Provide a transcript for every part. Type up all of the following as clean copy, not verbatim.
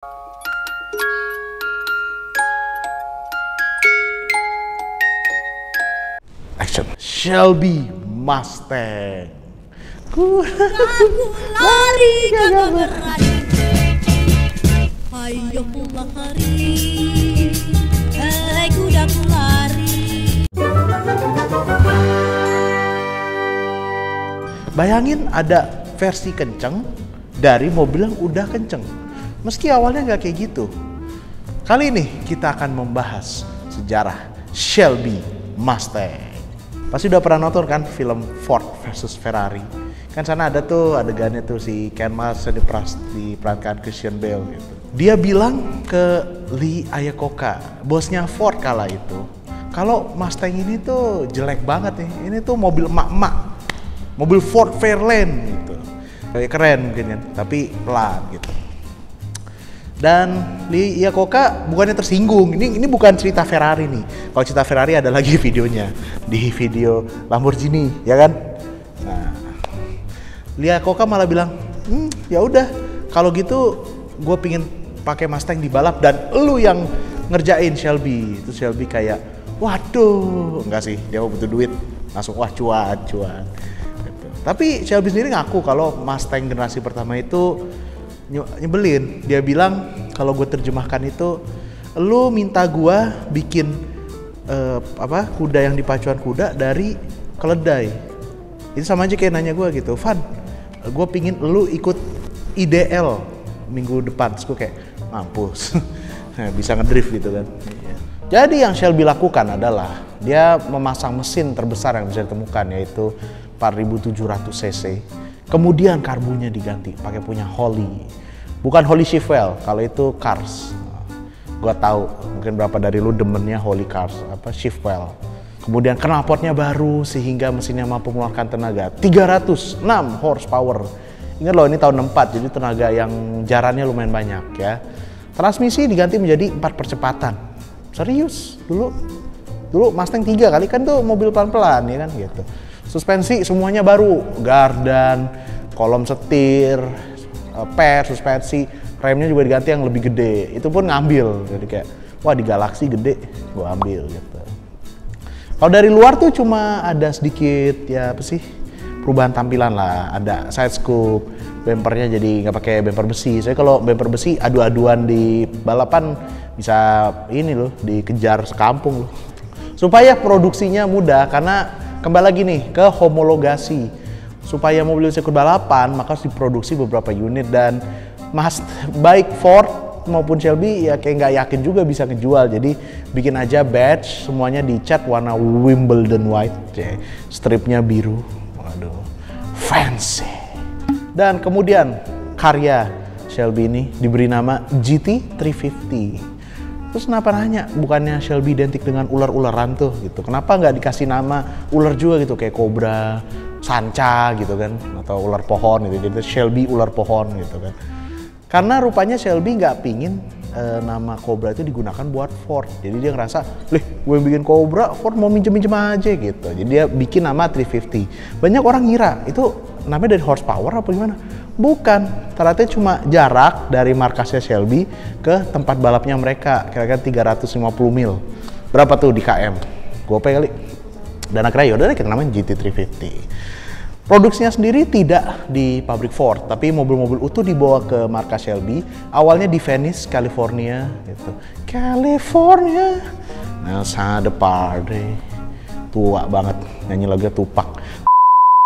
Action. Shelby Mustang. Ku lari gagah berani, ayo pulang hari, hei kudaku lari. Bayangin ada versi kenceng dari mobil yang udah kenceng. Meski awalnya nggak kayak gitu. Kali ini kita akan membahas sejarah Shelby Mustang. Pasti udah pernah nonton kan film Ford versus Ferrari. Kan sana ada tuh adegannya tuh si Ken Miles diperankan Christian Bale gitu. Dia bilang ke Lee Iacocca, bosnya Ford kala itu, kalau Mustang ini tuh jelek banget nih. Ini tuh mobil emak-emak. Mobil Ford Fairlane gitu. Kayak keren mungkin kan, tapi pelan gitu. Dan Lee Iacocca bukannya tersinggung. Ini bukan cerita Ferrari nih. Kalau cerita Ferrari ada lagi videonya di video Lamborghini, ya kan? Nah, Lee Iacocca malah bilang, ya udah, kalau gitu gue pingin pakai Mustang di balap dan lu yang ngerjain Shelby. Itu Shelby kayak, waduh, enggak sih, dia butuh duit, langsung wah cuan. Gitu. Tapi Shelby sendiri ngaku kalau Mustang generasi pertama itu nyebelin. Dia bilang kalau gue terjemahkan itu, lu minta gue bikin kuda yang dipacuan kuda dari keledai. Itu sama aja kayak nanya gue gitu, Van, gue pingin lu ikut IDL minggu depan. Terus gue kayak mampus. Bisa ngedrift gitu kan. Jadi yang Shelby lakukan adalah dia memasang mesin terbesar yang bisa ditemukan, yaitu 4700 cc. Kemudian karbunya diganti pakai punya Holley. Bukan Holley Shifwell, kalau itu Cars. Gua tahu, mungkin berapa dari lu demennya Holley Cars, Shifwell. Kemudian knalpotnya baru sehingga mesinnya mampu mengeluarkan tenaga 306 horsepower. Ingat loh, ini tahun 64, jadi tenaga yang jarannya lumayan banyak ya. Transmisi diganti menjadi 4 percepatan. Serius, dulu Mustang 3 kali kan tuh mobil pelan-pelan ya kan gitu. Suspensi semuanya baru, gardan, kolom setir, suspensi, remnya juga diganti yang lebih gede. Itu pun ngambil, jadi kayak wah di Galaxy gede, gua ambil gitu. Kalau dari luar tuh cuma ada sedikit ya apa sih perubahan tampilan lah, ada side scoop, bempernya jadi nggak pakai bemper besi. Saya kalau bemper besi adu-aduan di balapan bisa ini loh dikejar sekampung loh. Supaya produksinya mudah karena kembali lagi nih ke homologasi. Supaya mobil bisa ikut balapan, maka harus diproduksi beberapa unit dan baik Ford maupun Shelby ya kayak nggak yakin juga bisa ngejual. Jadi bikin aja badge, semuanya dicat warna Wimbledon white, stripnya biru. Waduh, fancy. Dan kemudian karya Shelby ini diberi nama GT350. Terus kenapa nanya, bukannya Shelby identik dengan ular-ularan tuh gitu. Kenapa nggak dikasih nama ular juga gitu, kayak kobra, sanca gitu kan, atau ular pohon gitu. Jadi Shelby ular pohon gitu kan. Karena rupanya Shelby nggak pingin nama kobra itu digunakan buat Ford. Jadi dia ngerasa, gue yang bikin kobra, Ford mau minjem-minjem aja gitu. Jadi dia bikin nama 350. Banyak orang ngira, itu namanya dari horsepower apa gimana? Bukan, ternyata cuma jarak dari markasnya Shelby ke tempat balapnya mereka, kira-kira 350 mil. Berapa tuh di KM? Gope kali. Dan akhirnya yaudah kita namain GT350. Produksinya sendiri tidak di pabrik Ford, tapi mobil-mobil utuh dibawa ke markas Shelby. Awalnya di Venice, California, gitu. California, Nelson the Party, tua banget nyanyi lagu Tupac.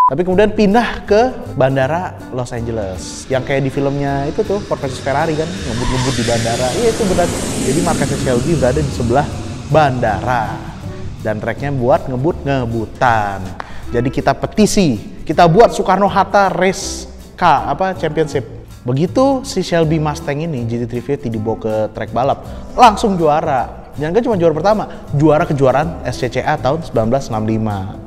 Tapi kemudian pindah ke bandara Los Angeles, yang kayak di filmnya itu tuh Ford versus Ferrari kan, ngebut-ngebut di bandara. Iya itu benar. Jadi markasnya Shelby berada di sebelah bandara dan tracknya buat ngebut-ngebutan. Jadi kita petisi, kita buat Soekarno-Hatta Race Championship. Begitu si Shelby Mustang ini GT350 dibawa ke track balap, langsung juara. Jangan kan cuma juara pertama, juara kejuaraan SCCA tahun 1965.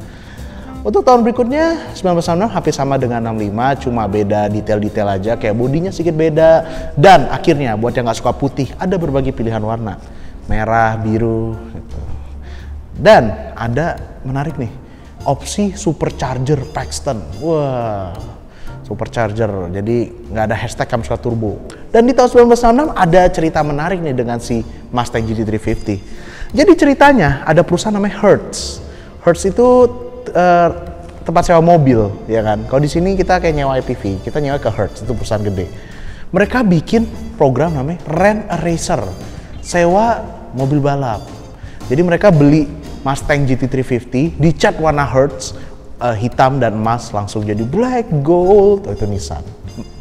Untuk tahun berikutnya 1966 hampir sama dengan 65, cuma beda detail-detail aja, kayak bodinya sedikit beda. Dan akhirnya buat yang nggak suka putih, ada berbagai pilihan warna, merah, biru, gitu. Dan ada menarik nih, opsi supercharger Paxton. Wah, supercharger, jadi nggak ada hashtag kamu suka turbo. Dan di tahun 1966 ada cerita menarik nih dengan si Mustang GT350. Jadi ceritanya ada perusahaan namanya Hertz. Hertz itu tempat sewa mobil, ya kan. Kalau di sini kita kayak nyewa ATV, kita nyewa ke Hertz, itu perusahaan gede. Mereka bikin program namanya Rent a Racer, sewa mobil balap. Jadi mereka beli Mustang GT350, dicat warna Hertz, hitam dan emas, langsung jadi black gold, itu Nissan.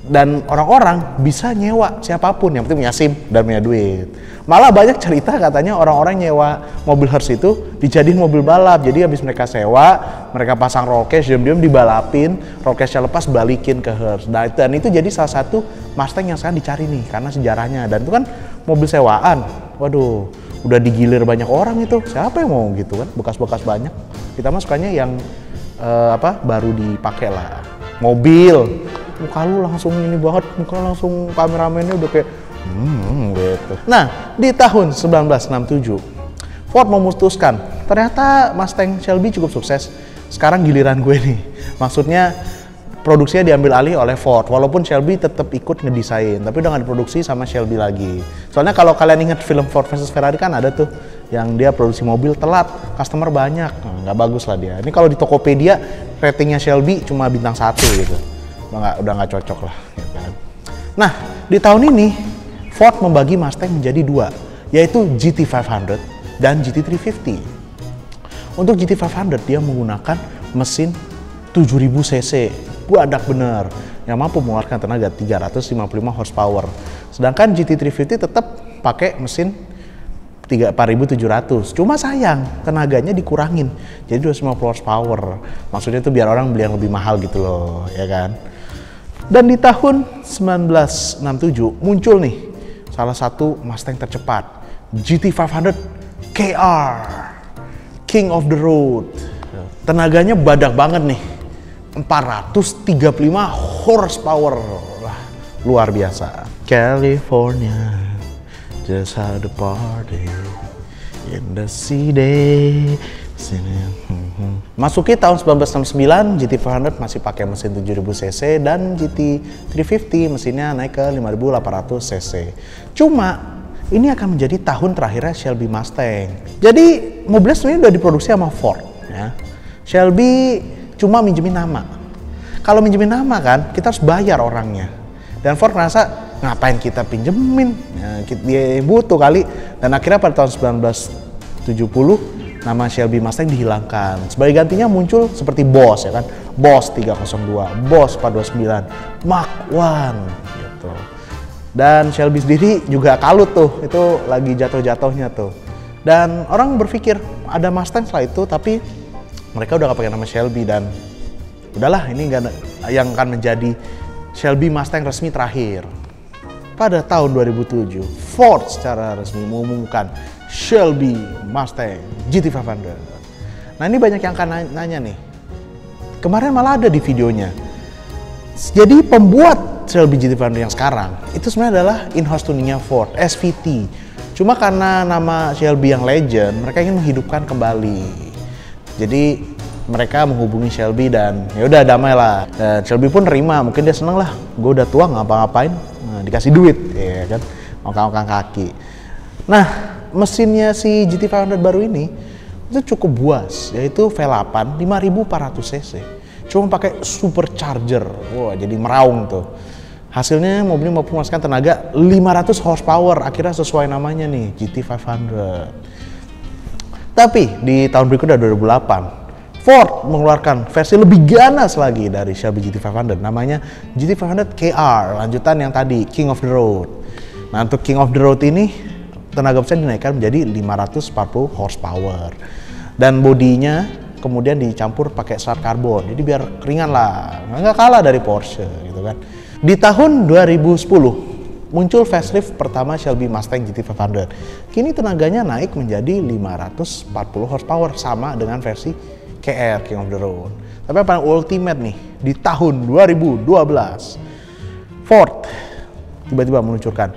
Dan orang-orang bisa nyewa siapapun, yang penting punya SIM dan punya duit. Malah banyak cerita katanya orang-orang nyewa mobil Hertz itu dijadiin mobil balap. Jadi habis mereka sewa, mereka pasang roll cage, diam-diam dibalapin, roll cage-nya lepas balikin ke Hertz. Nah, dan itu jadi salah satu Mustang yang sekarang dicari nih karena sejarahnya. Dan itu kan mobil sewaan. Waduh, udah digilir banyak orang itu. Siapa yang mau gitu kan? Bekas-bekas banyak. Kita mah sukanya yang baru dipakai lah. Mobil, muka lu langsung ini banget, muka langsung kameramennya udah kayak gitu. Nah, di tahun 1967 Ford memutuskan ternyata Mustang Shelby cukup sukses. Sekarang giliran gue nih. Maksudnya produksinya diambil alih oleh Ford, walaupun Shelby tetap ikut ngedesain, tapi udah nggak diproduksi sama Shelby lagi. Soalnya kalau kalian ingat film Ford versus Ferrari kan ada tuh yang dia produksi mobil telat, customer banyak, nggak bagus lah dia. Ini kalau di Tokopedia ratingnya Shelby cuma bintang 1 gitu, udah nggak cocok lah. Gitu kan. Nah, di tahun ini Ford membagi Mustang menjadi 2, yaitu GT500 dan GT350. Untuk GT500 dia menggunakan mesin 7000 cc, buadak bener, yang mampu mengeluarkan tenaga 355 horsepower. Sedangkan GT350 tetap pakai mesin 4700. Cuma sayang, tenaganya dikurangin. Jadi 250 horsepower. Maksudnya itu biar orang beli yang lebih mahal gitu loh, ya kan? Dan di tahun 1967 muncul nih salah satu Mustang tercepat, GT500 KR, King of the Road. Tenaganya badak banget nih. 435 horsepower. Wah, luar biasa. California just had a party in the city. Masuki tahun 1969, GT500 masih pakai mesin 7000 cc dan GT350 mesinnya naik ke 5800 cc. Cuma ini akan menjadi tahun terakhirnya Shelby Mustang. Jadi mobilnya sebenarnya udah diproduksi sama Ford, ya. Shelby cuma minjemin nama. Kalau minjemin nama kan, kita harus bayar orangnya. Dan Ford merasa ngapain kita pinjemin? Ya, dia butuh kali. Dan akhirnya pada tahun 1970 nama Shelby Mustang dihilangkan. Sebagai gantinya muncul seperti Boss, ya kan? Boss 302, Boss 429, Mark I gitu. Dan Shelby sendiri juga kalut tuh, itu lagi jatuh-jatuhnya tuh. Dan orang berpikir ada Mustang setelah itu, tapi mereka udah gak pakai nama Shelby dan udahlah ini yang akan menjadi Shelby Mustang resmi terakhir. Pada tahun 2007, Ford secara resmi mengumumkan Shelby Mustang GT500. Nah ini banyak yang akan nanya nih. Kemarin malah ada di videonya. Jadi pembuat Shelby GT500 yang sekarang itu sebenarnya adalah in-house tuningnya Ford, SVT. Cuma karena nama Shelby yang legend, mereka ingin menghidupkan kembali. Jadi mereka menghubungi Shelby dan ya udah damai lah. Dan Shelby pun nerima, mungkin dia seneng lah. Gue udah tua ngapa-ngapain, dikasih duit, ya kan, ongkang-ongkang kaki. Nah, mesinnya si GT500 baru ini itu cukup buas, yaitu V8 5400 cc. Cuma pakai supercharger, wah jadi meraung tuh. Hasilnya mobilnya mampu menghasilkan tenaga 500 horsepower, akhirnya sesuai namanya nih, GT500. Tapi di tahun berikutnya 2008, Ford mengeluarkan versi lebih ganas lagi dari Shelby GT500, namanya GT500 KR, lanjutan yang tadi King of the Road. Nah untuk King of the Road ini tenaga mesin dinaikkan menjadi 540 horsepower dan bodinya kemudian dicampur pakai serat karbon, jadi biar ringan lah, nggak kalah dari Porsche gitu kan. Di tahun 2010 muncul facelift pertama Shelby Mustang GT500. Kini tenaganya naik menjadi 540 horsepower sama dengan versi KR King of the Road. Tapi yang paling ultimate nih, di tahun 2012 Ford tiba-tiba meluncurkan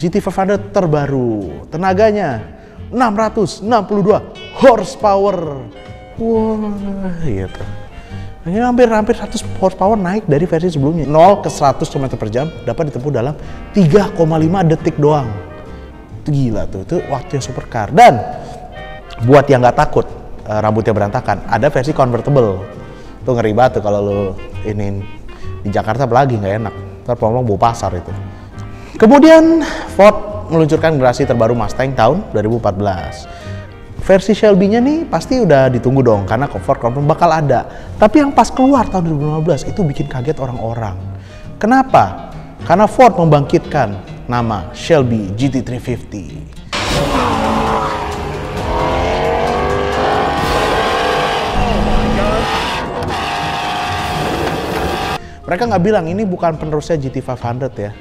GT500 terbaru. Tenaganya 662 horsepower. Wah, gitu. Ini hampir 100 horsepower naik dari versi sebelumnya. 0 ke 100 km per jam dapat ditempuh dalam 3,5 detik doang. Itu gila tuh, itu waktu yang supercar. Dan buat yang nggak takut rambutnya berantakan, ada versi convertible. Itu ngeri banget tuh kalau lo ini di Jakarta apalagi nggak enak. Ntar ngomong bau pasar itu. Kemudian Ford meluncurkan generasi terbaru Mustang tahun 2014. Versi Shelby-nya nih pasti udah ditunggu dong, karena Ford confirm bakal ada. Tapi yang pas keluar tahun 2015 itu bikin kaget orang-orang. Kenapa? Karena Ford membangkitkan nama Shelby GT350. Mereka nggak bilang ini bukan penerusnya GT500 ya.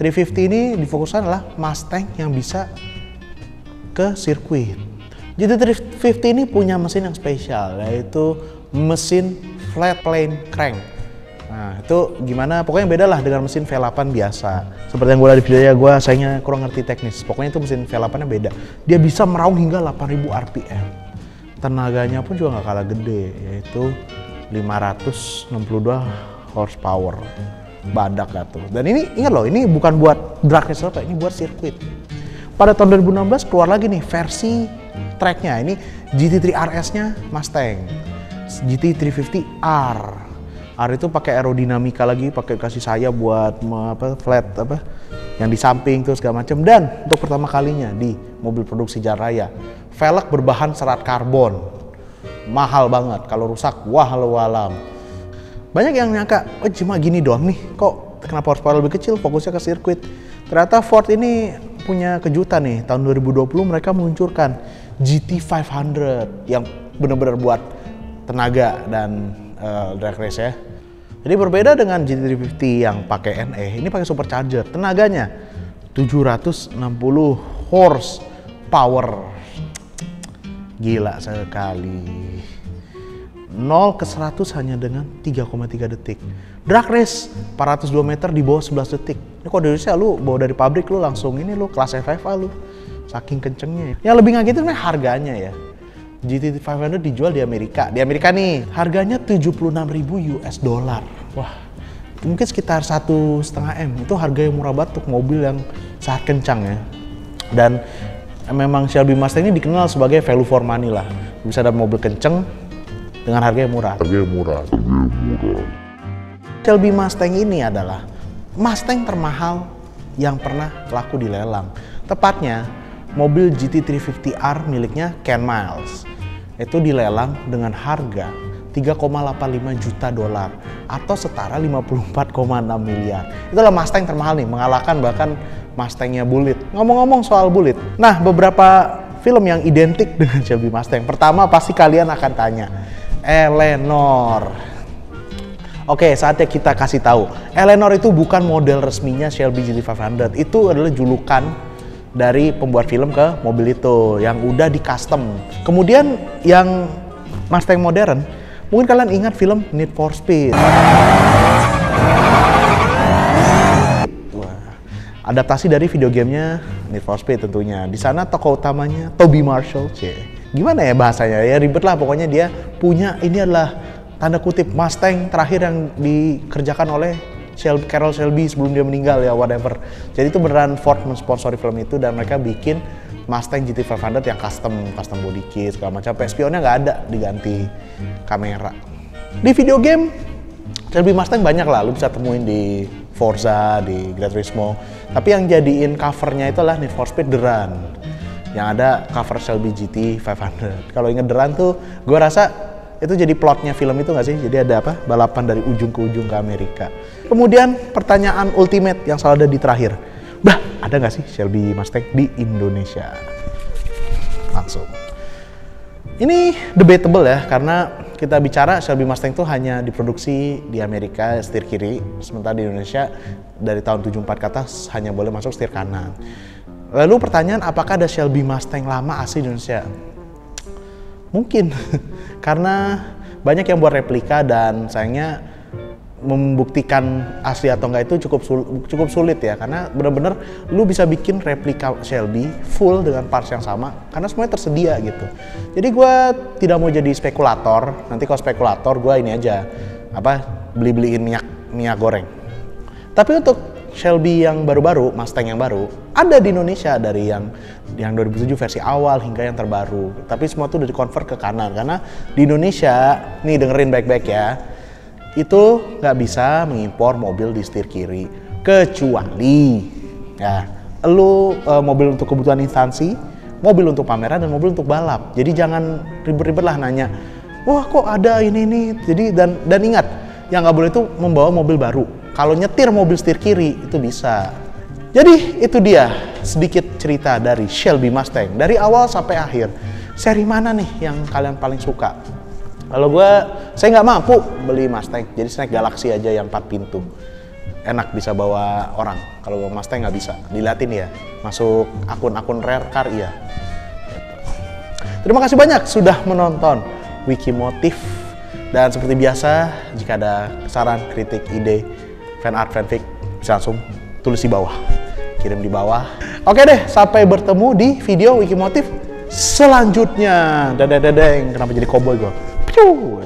350 ini difokuskan adalah Mustang yang bisa ke sirkuit. GT350 ini punya mesin yang spesial, yaitu mesin flat plane crank. Nah itu gimana, pokoknya beda lah dengan mesin V8 biasa. Seperti yang gue lihat di videonya, gue sayangnya kurang ngerti teknis. Pokoknya itu mesin V8 nya beda. Dia bisa meraung hingga 8000 RPM. Tenaganya pun juga nggak kalah gede, yaitu 562 horsepower. Badak gak tuh. Dan ini ingat loh, ini bukan buat drag race apa, ini buat sirkuit. Pada tahun 2016 keluar lagi nih versi tracknya, ini GT3 RS-nya Mustang, GT350R. R itu pakai aerodinamika lagi, pakai kasih sayap buat flat yang di samping tuh segala macam. Dan untuk pertama kalinya di mobil produksi jalan raya, velg berbahan serat karbon, mahal banget. Kalau rusak, walau alam. Banyak yang nyangka, oh cuma gini doang nih, kok kenapa horsepower lebih kecil, fokusnya ke sirkuit. Ternyata Ford ini punya kejutan nih, tahun 2020 mereka meluncurkan GT500 yang benar-benar buat tenaga dan drag race ya. Jadi berbeda dengan GT350 yang pakai NE, ini pakai supercharger. Tenaganya 760 horsepower. Gila sekali. 0 ke 100 hanya dengan 3,3 detik. Drag race 402 meter di bawah 11 detik. Ini kalau di Indonesia lu bawa dari pabrik lu langsung ini lu kelas FFA lu. Saking kencengnya. Yang lebih ngagetin nih harganya ya. GT500 dijual di Amerika. Di Amerika nih harganya 76.000 US dollar. Wah, mungkin sekitar 1,5 M. Itu harga yang murah banget untuk mobil yang sangat kencang ya. Dan memang Shelby Mustang ini dikenal sebagai value for money lah. Bisa ada mobil kenceng dengan harga yang murah. Shelby Mustang ini adalah Mustang termahal yang pernah laku di lelang. Tepatnya mobil GT350R miliknya Ken Miles. Itu dilelang dengan harga 3,85 juta dolar atau setara 54,6 miliar. Itulah Mustang termahal nih, mengalahkan bahkan Mustangnya Bullitt. Ngomong-ngomong soal Bullitt, nah beberapa film yang identik dengan Shelby Mustang. Pertama pasti kalian akan tanya, Eleanor. Oke, saatnya kita kasih tahu. Eleanor itu bukan model resminya Shelby GT500. Itu adalah julukan dari pembuat film ke mobil itu yang udah di custom. Kemudian yang Mustang modern, mungkin kalian ingat film Need for Speed. Wah, adaptasi dari video gamenya Need for Speed tentunya. Di sana tokoh utamanya Tobey Marshall, gimana ya bahasanya, ya ribet lah pokoknya. Dia punya, ini adalah tanda kutip Mustang terakhir yang dikerjakan oleh Carroll Shelby sebelum dia meninggal ya, whatever. Jadi itu beneran Ford mensponsori film itu dan mereka bikin Mustang GT500 yang custom body kit segala macam. Spionnya nggak ada, diganti kamera. Di video game Shelby Mustang banyak lah, lu bisa temuin di Forza, di Gran Turismo. Tapi yang jadiin covernya itulah Need for Speed The Run, yang ada cover Shelby GT500. Kalau inget The Run tuh, gue rasa itu jadi plotnya film itu nggak sih? Jadi ada apa? Balapan dari ujung ke ujung ke Amerika. Kemudian pertanyaan ultimate yang selalu ada di terakhir. Bah, ada nggak sih Shelby Mustang di Indonesia? Langsung. Ini debatable ya, karena kita bicara Shelby Mustang itu hanya diproduksi di Amerika setir kiri, sementara di Indonesia dari tahun 74 ke atas hanya boleh masuk setir kanan. Lalu pertanyaan, apakah ada Shelby Mustang lama asli di Indonesia? Mungkin, karena banyak yang buat replika dan sayangnya membuktikan asli atau enggak itu cukup sulit ya, karena bener-bener lu bisa bikin replika Shelby full dengan parts yang sama karena semuanya tersedia gitu. Jadi gue tidak mau jadi spekulator. Nanti kalau spekulator gue ini aja beli-beliin minyak goreng. Tapi untuk Shelby yang baru-baru, Mustang yang baru, ada di Indonesia dari yang 2007 versi awal hingga yang terbaru. Tapi semua tuh udah di-convert ke kanan karena di Indonesia, nih dengerin baik-baik ya, itu nggak bisa mengimpor mobil di setir kiri kecuali ya lu mobil untuk kebutuhan instansi, mobil untuk pameran, dan mobil untuk balap. Jadi jangan ribet-ribet lah nanya, wah kok ada ini nih. Jadi dan ingat, yang nggak boleh itu membawa mobil baru. Kalau nyetir mobil setir kiri itu bisa. Jadi itu dia sedikit cerita dari Shelby Mustang dari awal sampai akhir. Seri mana nih yang kalian paling suka? Kalau saya nggak mampu beli Mustang, jadi saya naik Galaxy aja yang 4 pintu. Enak, bisa bawa orang. Kalau Mustang nggak bisa. Diliatin ya, masuk akun-akun rare car iya. Terima kasih banyak sudah menonton Wikimotif. Dan seperti biasa, jika ada saran, kritik, ide, fan art, fanfic, bisa langsung tulis di bawah, kirim di bawah. Oke deh, sampai bertemu di video Wikimotif selanjutnya. Dadadadeng, kenapa jadi cowboy gue? Piu.